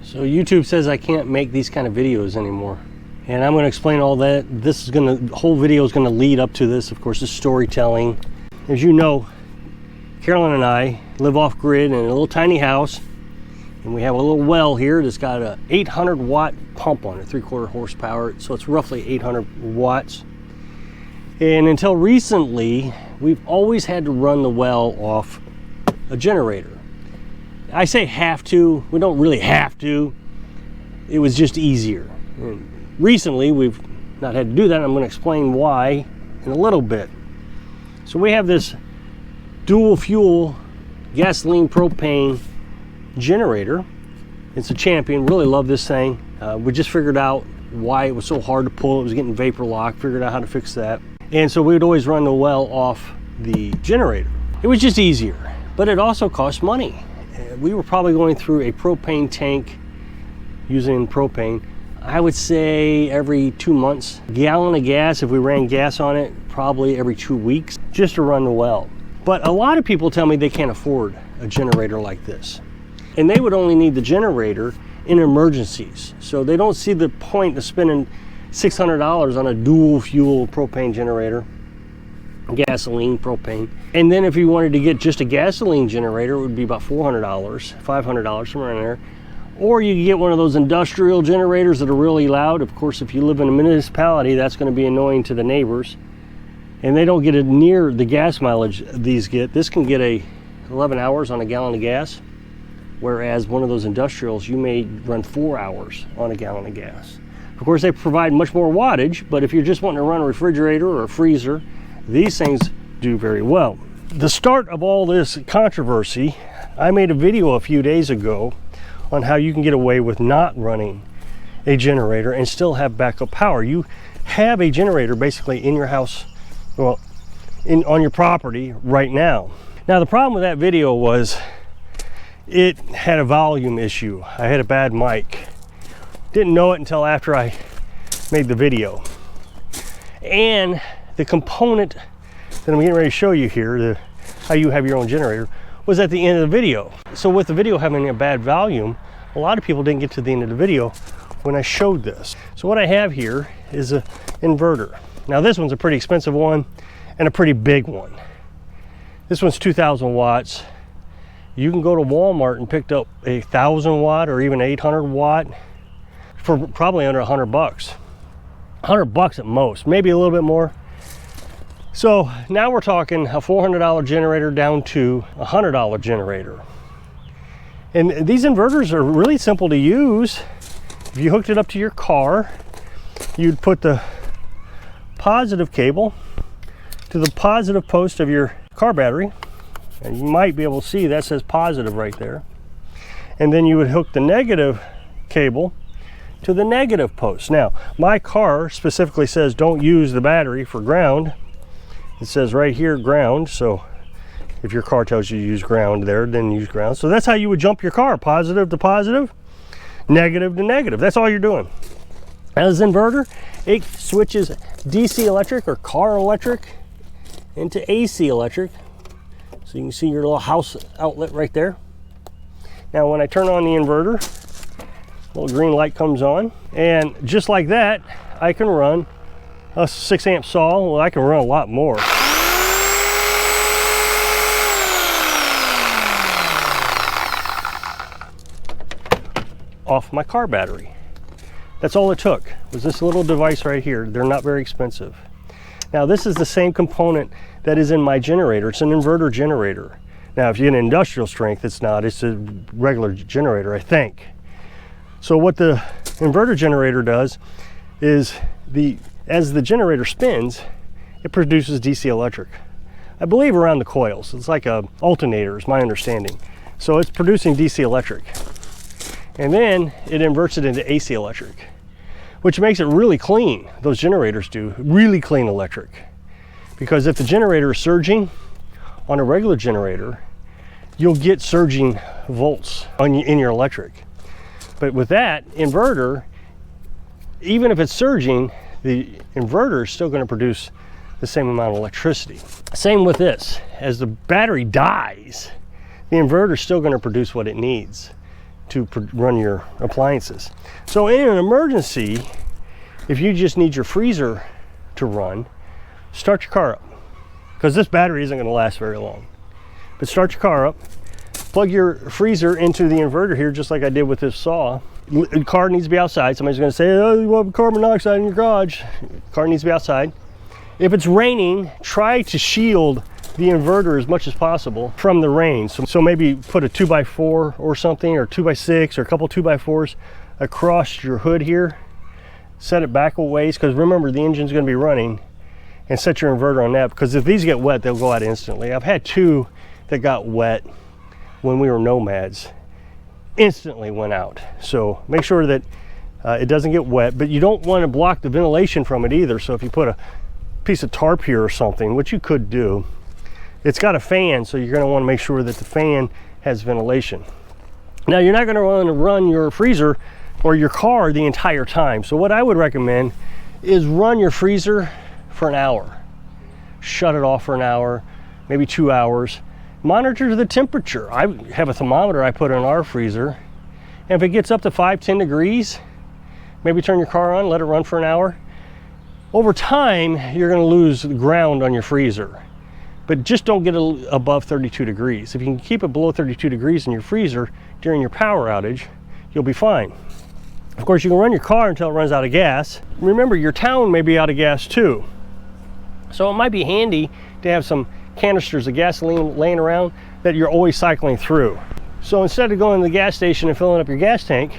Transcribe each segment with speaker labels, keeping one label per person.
Speaker 1: So YouTube says I can't make these kind of videos anymore. And I'm going to explain all that. The whole video is going to lead up to this. Of course, it's storytelling. As you know, Carolyn and I live off grid in a little tiny house. And we have a little well here that's got a 800 watt pump on it, 3/4 horsepower. So it's roughly 800 watts. And until recently, we've always had to run the well off a generator. I say have to, we don't really have to. It was just easier. And recently, we've not had to do that. I'm going to explain why in a little bit. So we have this dual fuel gasoline propane generator. It's a Champion. Really love this thing. We just figured out why it was so hard to pull. It was getting vapor locked. Figured out how to fix that. And so we would always run the well off the generator. It was just easier, but it also cost money. We were probably going through a propane tank using propane, I would say every 2 months. A gallon of gas, if we ran gas on it, probably every 2 weeks just to run the well. But a lot of people tell me they can't afford a generator like this. And they would only need the generator in emergencies. So they don't see the point of spending $600 on a dual fuel propane generator, gasoline, propane. And then if you wanted to get just a gasoline generator, it would be about $400, $500, somewhere in there. Or you could get one of those industrial generators that are really loud. Of course, if you live in a municipality, that's going to be annoying to the neighbors. And they don't get it near the gas mileage these get. This can get 11 hours on a gallon of gas. Whereas one of those industrials, you may run 4 hours on a gallon of gas. Of course, they provide much more wattage, but if you're just wanting to run a refrigerator or a freezer, these things do very well. The start of all this controversy, I made a video a few days ago on how you can get away with not running a generator and still have backup power. You have a generator basically in your house, well, on your property right now. Now, the problem with that video was it had a volume issue. I had a bad mic. Didn't know it until after I made the video. And the component that I'm getting ready to show you here, how you have your own generator, was at the end of the video. So with the video having a bad volume, a lot of people didn't get to the end of the video when I showed this. So what I have here is an inverter. Now this one's a pretty expensive one and a pretty big one. This one's 2,000 watts. You can go to Walmart and pick up a 1,000 watt or even 800 watt for probably under $100. $100 at most, maybe a little bit more. So now we're talking a $400 generator down to a $100 generator. And these inverters are really simple to use. If you hooked it up to your car, you'd put the positive cable to the positive post of your car battery. And you might be able to see that says positive right there. And then you would hook the negative cable to the negative post. Now, my car specifically says don't use the battery for ground. It says right here ground, so if your car tells you to use ground there, then use ground. So that's how you would jump your car, positive to positive, negative to negative. That's all you're doing. Now this inverter, it switches DC electric or car electric into AC electric. So you can see your little house outlet right there. Now when I turn on the inverter, a little green light comes on, and just like that, I can run a 6 amp saw. Well, I can run a lot more. Off my car battery. That's all it took, was this little device right here. They're not very expensive. Now this is the same component that is in my generator. It's an inverter generator. Now if you get an industrial strength, it's not. It's a regular generator, I think. So what the inverter generator does is as the generator spins, it produces DC electric. I believe around the coils. It's like a alternator is my understanding. So it's producing DC electric. And then it inverts it into AC electric, which makes it really clean. Those generators do really clean electric. Because if the generator is surging on a regular generator, you'll get surging volts in your electric. But with that inverter, even if it's surging, the inverter is still going to produce the same amount of electricity. Same with this. As the battery dies, the inverter is still going to produce what it needs to run your appliances. So in an emergency, if you just need your freezer to run, start your car up, because this battery isn't going to last very long. But start your car up, plug your freezer into the inverter here, just like I did with this saw. The car needs to be outside. Somebody's going to say, oh, you want carbon monoxide in your garage. Car needs to be outside. If it's raining, try to shield the inverter as much as possible from the rain. So maybe put a 2x4 or something, or 2x6, or a couple 2x4s across your hood here. Set it back a ways, because remember, the engine's going to be running, and set your inverter on that, because if these get wet, they'll go out instantly. I've had two that got wet when we were nomads, instantly went out. So make sure that it doesn't get wet, but you don't want to block the ventilation from it either. So if you put a piece of tarp here or something, which you could do, it's got a fan, so you're going to want to make sure that the fan has ventilation. Now, you're not going to want to run your freezer or your car the entire time. So what I would recommend is run your freezer for an hour. Shut it off for an hour, maybe 2 hours. Monitor the temperature. I have a thermometer I put in our freezer, and if it gets up to 5-10 degrees, maybe turn your car on, let it run for an hour. Over time, you're going to lose ground on your freezer, but just don't get it above 32 degrees. If you can keep it below 32 degrees in your freezer during your power outage, you'll be fine. Of course, you can run your car until it runs out of gas. Remember, your town may be out of gas too, so it might be handy to have some canisters of gasoline laying around that you're always cycling through. So instead of going to the gas station and filling up your gas tank,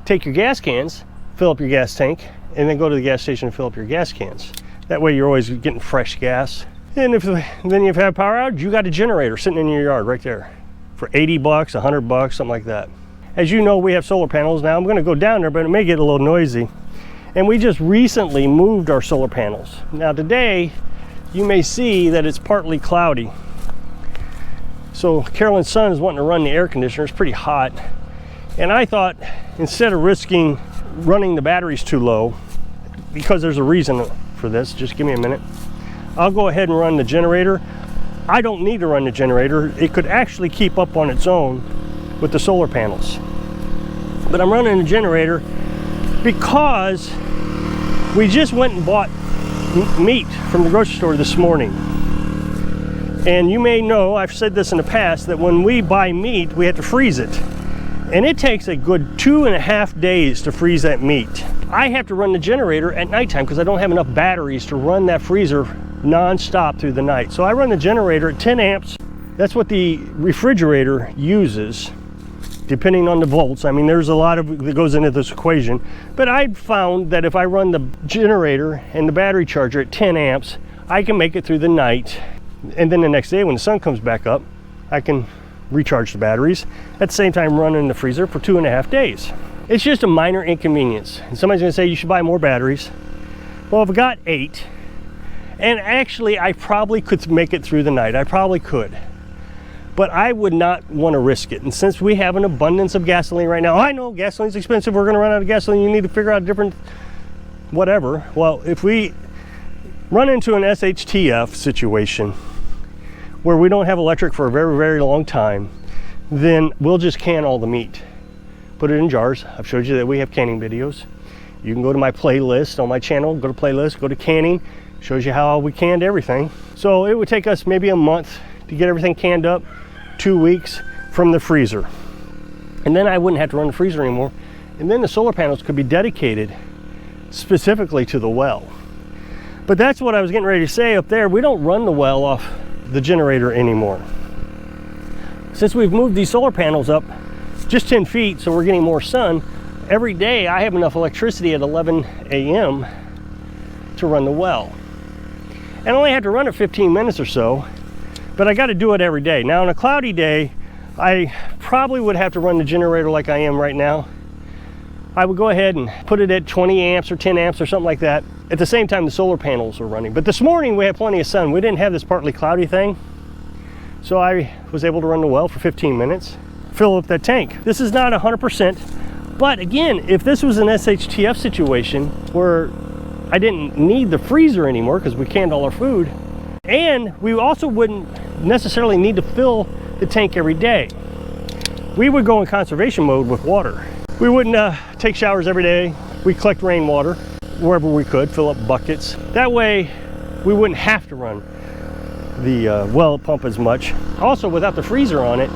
Speaker 1: take your gas cans, fill up your gas tank, and then go to the gas station and fill up your gas cans. That way you're always getting fresh gas. And if then you've had power outage, you got a generator sitting in your yard right there for 80 bucks, 100 bucks, something like that. As you know, we have solar panels now. I'm going to go down there, but it may get a little noisy. And we just recently moved our solar panels. Now today, you may see that it's partly cloudy. So Carolyn's son is wanting to run the air conditioner. It's pretty hot. And I thought, instead of risking running the batteries too low, because there's a reason for this, just give me a minute, I'll go ahead and run the generator. I don't need to run the generator. It could actually keep up on its own with the solar panels. But I'm running the generator because we just went and bought meat from the grocery store this morning. And you may know, I've said this in the past, that when we buy meat, we have to freeze it. And it takes a good 2.5 days to freeze that meat. I have to run the generator at nighttime because I don't have enough batteries to run that freezer non-stop through the night. So I run the generator at 10 amps. That's what the refrigerator uses, depending on the volts. I mean, there's a lot of that goes into this equation, but I found that if I run the generator and the battery charger at 10 amps, I can make it through the night. And then the next day when the sun comes back up, I can recharge the batteries at the same time running the freezer for 2.5 days. It's just a minor inconvenience. And somebody's gonna say you should buy more batteries. Well, I've got 8, and actually I probably could make it through the night. I probably could, but I would not want to risk it. And since we have an abundance of gasoline right now, I know gasoline's expensive, we're gonna run out of gasoline, you need to figure out a different whatever. Well, if we run into an SHTF situation where we don't have electric for a very, very long time, then we'll just can all the meat. Put it in jars. I've showed you that we have canning videos. You can go to my playlist on my channel, go to playlist, go to canning, shows you how we canned everything. So it would take us maybe a month to get everything canned up, 2 weeks from the freezer. And then I wouldn't have to run the freezer anymore. And then the solar panels could be dedicated specifically to the well. But that's what I was getting ready to say up there. We don't run the well off the generator anymore. Since we've moved these solar panels up just 10 feet, so we're getting more sun, every day I have enough electricity at 11 a.m. to run the well. And I only have to run it 15 minutes or so, but I got to do it every day. Now on a cloudy day, I probably would have to run the generator like I am right now. I would go ahead and put it at 20 amps or 10 amps or something like that. At the same time the solar panels are running. But this morning we had plenty of sun. We didn't have this partly cloudy thing. So I was able to run the well for 15 minutes, fill up that tank. This is not 100%, but again, if this was an SHTF situation where I didn't need the freezer anymore because we canned all our food, and we also wouldn't necessarily need to fill the tank every day. we would go in conservation mode with water. We wouldn't take showers every day. We collect rainwater wherever we could, fill up buckets. That way we wouldn't have to run the well pump as much. Also, without the freezer on it,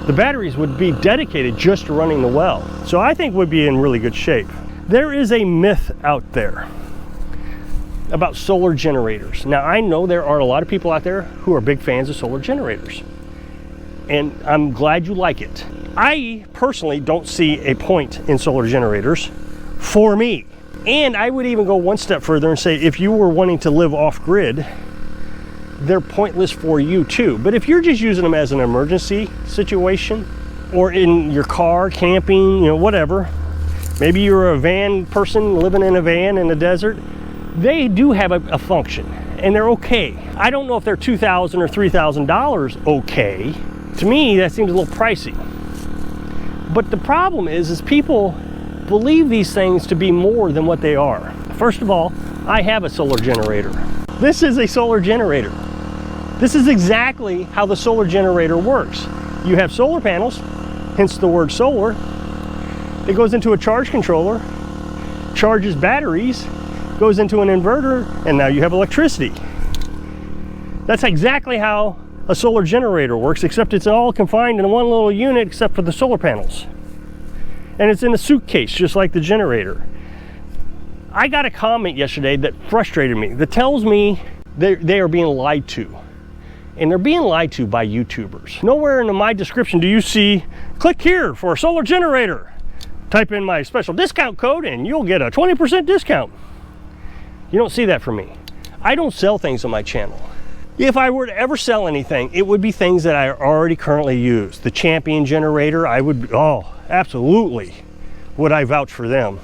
Speaker 1: the batteries would be dedicated just to running the well. So I think we'd be in really good shape. There is a myth out there about solar generators. Now, I know there are a lot of people out there who are big fans of solar generators, and I'm glad you like it. I personally don't see a point in solar generators for me. And I would even go one step further and say, if you were wanting to live off-grid, they're pointless for you too. But if you're just using them as an emergency situation, or in your car, camping, you know, whatever, maybe you're a van person living in a van in the desert, they do have a function, and they're okay. I don't know if they're $2,000 or $3,000 okay. To me, that seems a little pricey. But the problem is people believe these things to be more than what they are. First of all, I have a solar generator. This is a solar generator. This is exactly how the solar generator works. You have solar panels, hence the word solar. It goes into a charge controller, charges batteries, goes into an inverter, and now you have electricity. That's exactly how a solar generator works, except it's all confined in one little unit except for the solar panels. And it's in a suitcase, just like the generator. I got a comment yesterday that frustrated me, that tells me they are being lied to. And they're being lied to by YouTubers. Nowhere in my description do you see, click here for a solar generator. Type in my special discount code and you'll get a 20% discount. You don't see that from me. I don't sell things on my channel. If I were to ever sell anything, it would be things that I already currently use. The Champion generator, I would, oh, absolutely would I vouch for them.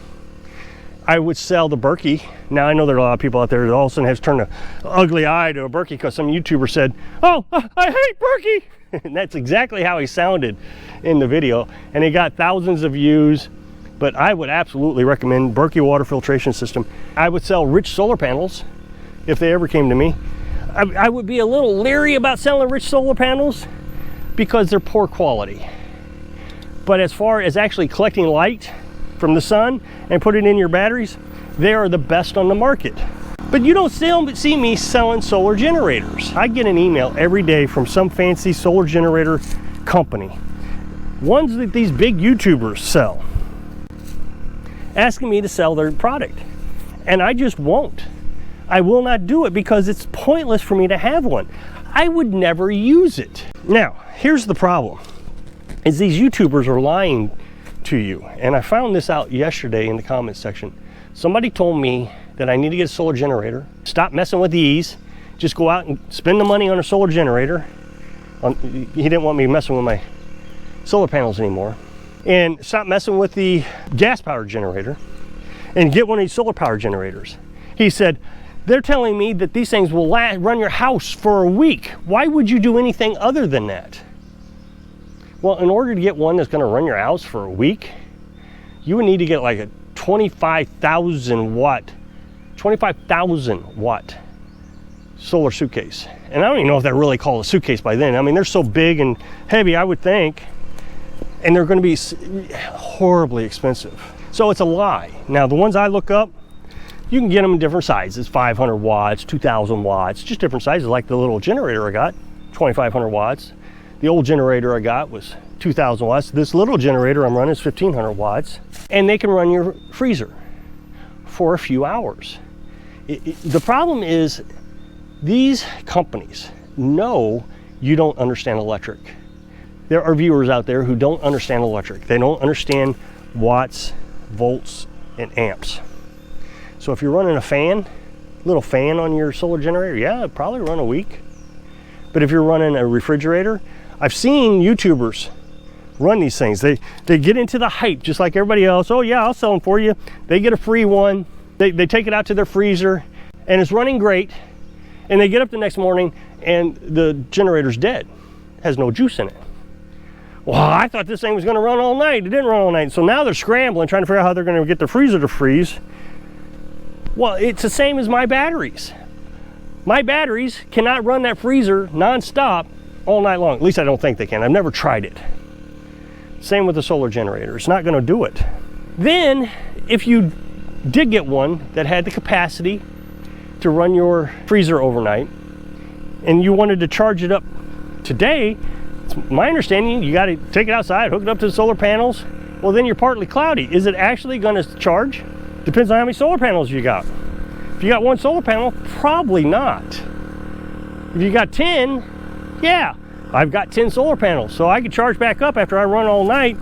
Speaker 1: I would sell the Berkey. Now, I know there are a lot of people out there that all of a sudden has turned an ugly eye to a Berkey because some YouTuber said, oh, I hate Berkey. And that's exactly how he sounded in the video. And he got thousands of views. But I would absolutely recommend Berkey water filtration system. I would sell Rich solar panels if they ever came to me. I would be a little leery about selling Rich solar panels because they're poor quality. But as far as actually collecting light from the sun and putting it in your batteries, they are the best on the market. But you don't still see me selling solar generators. I get an email every day from some fancy solar generator company, ones that these big YouTubers sell, asking me to sell their product. And I just won't. I will not do it because it's pointless for me to have one. I would never use it. Now, here's the problem, is these YouTubers are lying to you. And I found this out yesterday in the comments section. Somebody told me that I need to get a solar generator, stop messing with these, just go out and spend the money on a solar generator. He didn't want me messing with my solar panels anymore. And stop messing with the gas powered generator and get one of these solar powered generators. He said, they're telling me that these things will run your house for a week. Why would you do anything other than that? Well, in order to get one that's going to run your house for a week, you would need to get like a 25,000 watt solar suitcase. And I don't even know if they're really called a suitcase by then. I mean, they're so big and heavy, I would think, and they're going to be horribly expensive. So it's a lie. Now, the ones I look up, you can get them in different sizes, 500 watts, 2,000 watts, just different sizes, like the little generator I got, 2,500 watts. The old generator I got was 2,000 watts. This little generator I'm running is 1,500 watts. And they can run your freezer for a few hours. The problem is these companies know you don't understand electric. There are viewers out there who don't understand electric. They don't understand watts, volts, and amps. So if you're running a little fan on your solar generator, yeah, it'd probably run a week. But if you're running a refrigerator, I've seen YouTubers run these things. They get into the hype just like everybody else. Oh yeah, I'll sell them for you. They get a free one. They take it out to their freezer and it's running great. And they get up the next morning and the generator's dead. It has no juice in it. Well, I thought this thing was going to run all night. It didn't run all night. So now they're scrambling, trying to figure out how they're going to get the freezer to freeze. Well, it's the same as my batteries. My batteries cannot run that freezer nonstop all night long. At least I don't think they can. I've never tried it. Same with the solar generator. It's not going to do it. Then, if you did get one that had the capacity to run your freezer overnight, and you wanted to charge it up today, it's my understanding you got to take it outside, hook it up to the solar panels. Well, then you're partly cloudy. Is it actually going to charge? Depends on how many solar panels you got. If you got one solar panel, probably not. If you got 10, yeah, I've got 10 solar panels, so I can charge back up after I run all night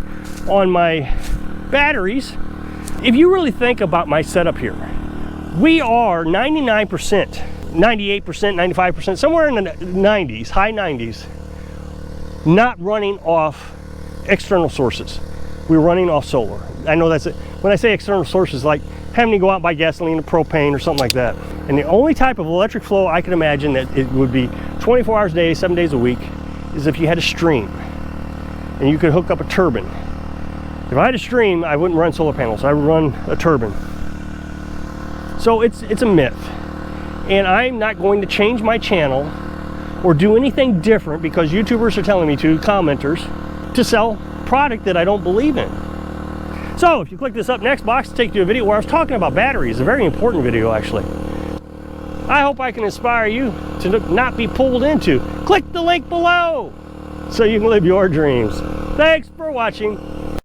Speaker 1: on my batteries. If you really think about my setup here, we are 99%, 98%, 95%, somewhere in the 90s, high 90s, not running off external sources. We're running off solar. I know that's it. When I say external sources, like having to go out and buy gasoline or propane or something like that. And the only type of electric flow I can imagine that it would be 24 hours a day, 7 days a week, is if you had a stream and you could hook up a turbine. If I had a stream, I wouldn't run solar panels. I would run a turbine. So it's a myth. And I'm not going to change my channel or do anything different because YouTubers are telling me to, commenters, to sell product that I don't believe in. So if you click this up next box, it'll take you to a video where I was talking about batteries, a very important video actually. I hope I can inspire you to not be pulled into. Click the link below so you can live your dreams. Thanks for watching.